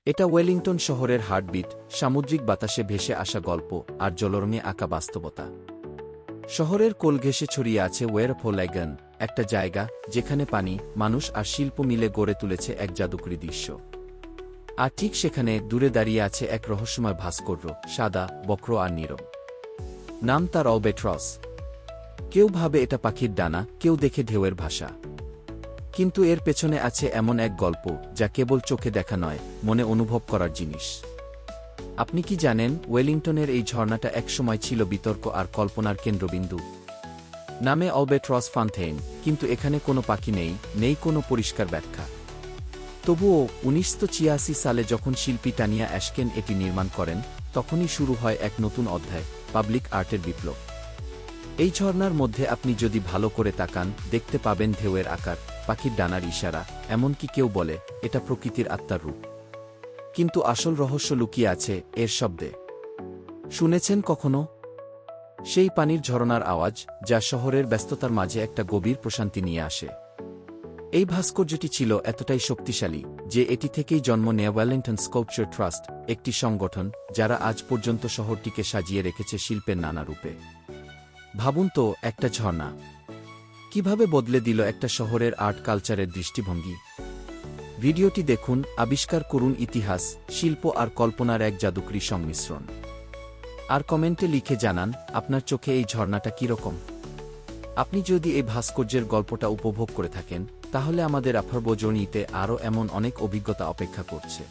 এটা ওয়েলিংটন শহরের হার্টবিট, সামুদ্রিক বাতাসে ভেসে আসা গল্প আর জলরঙে আঁকা বাস্তবতা। শহরের কোল ঘেঁষে ছড়িয়ে আছে ওয়েরফো ল্যাগন, একটা জায়গা যেখানে পানি, মানুষ আর শিল্প মিলে গড়ে তুলেছে এক জাদুকরী দৃশ্য। আর ঠিক সেখানে দূরে দাঁড়িয়ে আছে এক রহস্যময় ভাস্কর্য, সাদা, বক্র আর নীরব। নাম তার অ্যালবেট্রস। কেউ ভাবে এটা পাখির ডানা, কেউ দেখে ঢেউয়ের ভাষা। কিন্তু এর পেছনে আছে এমন এক গল্প যা কেবল চোখে দেখা নয়, মনে অনুভব করার জিনিস। আপনি কি জানেন, ওয়েলিংটনের এই ঝর্ণাটা একসময় ছিল বিতর্ক আর কল্পনার কেন্দ্রবিন্দু। নামে অ্যালবেট্রস ফান্টেইন, কিন্তু এখানে কোনো পাখি নেই, নেই কোনো পরিষ্কার ব্যাখ্যা। তবুও 1986 সালে যখন শিল্পী টানিয়া অ্যাশকেন এটি নির্মাণ করেন, তখনই শুরু হয় এক নতুন অধ্যায়, পাবলিক আর্টের বিপ্লব। এই ঝর্ণার মধ্যে আপনি যদি ভালো করে তাকান, দেখতে পাবেন ঢেউয়ের আকার, পাখির ডানার ইশারা, এমনকি কেউ বলে এটা প্রকৃতির আত্মার রূপ। কিন্তু আসল রহস্য লুকিয়ে আছে এর শব্দে। শুনেছেন কখনো সেই পানির ঝরনার আওয়াজ, যা শহরের ব্যস্ততার মাঝে একটা গভীর প্রশান্তি নিয়ে আসে? এই ভাস্কর্যটি ছিল এতটাই শক্তিশালী যে এটি থেকেই জন্ম নেয় ওয়েলিংটন স্কাল্পচার ট্রাস্ট, একটি সংগঠন যারা আজ পর্যন্ত শহরটিকে সাজিয়ে রেখেছে শিল্পের নানা রূপে। ভাবুন তো, একটা ঝর্ণা কিভাবে বদলে দিল একটা শহরের আর্ট কালচারের দৃষ্টিভঙ্গি। ভিডিওটি দেখুন, আবিষ্কার করুন ইতিহাস, শিল্প আর কল্পনার এক জাদুকরী সংমিশ্রণ। আর কমেন্টে লিখে জানান আপনার চোখে এই ঝর্ণাটা কীরকম। আপনি যদি এই ভাস্কর্যের গল্পটা উপভোগ করে থাকেন, তাহলে আমাদের আফরবজনীতে আরও এমন অনেক অভিজ্ঞতা অপেক্ষা করছে।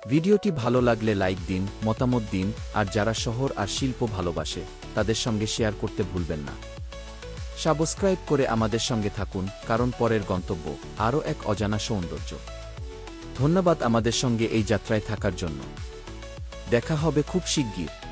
ভিডিওটি ভালো লাগলে লাইক দিন, মতামত দিন, আর যারা শহর আর শিল্প ভালোবাসে তাদের সঙ্গে শেয়ার করতে ভুলবেন না। সাবস্ক্রাইব করে আমাদের সঙ্গে থাকুন, কারণ পরের গন্তব্য আরও এক অজানা সৌন্দর্য। ধন্যবাদ আমাদের সঙ্গে এই যাত্রায় থাকার জন্য। দেখা হবে খুব শিগগির।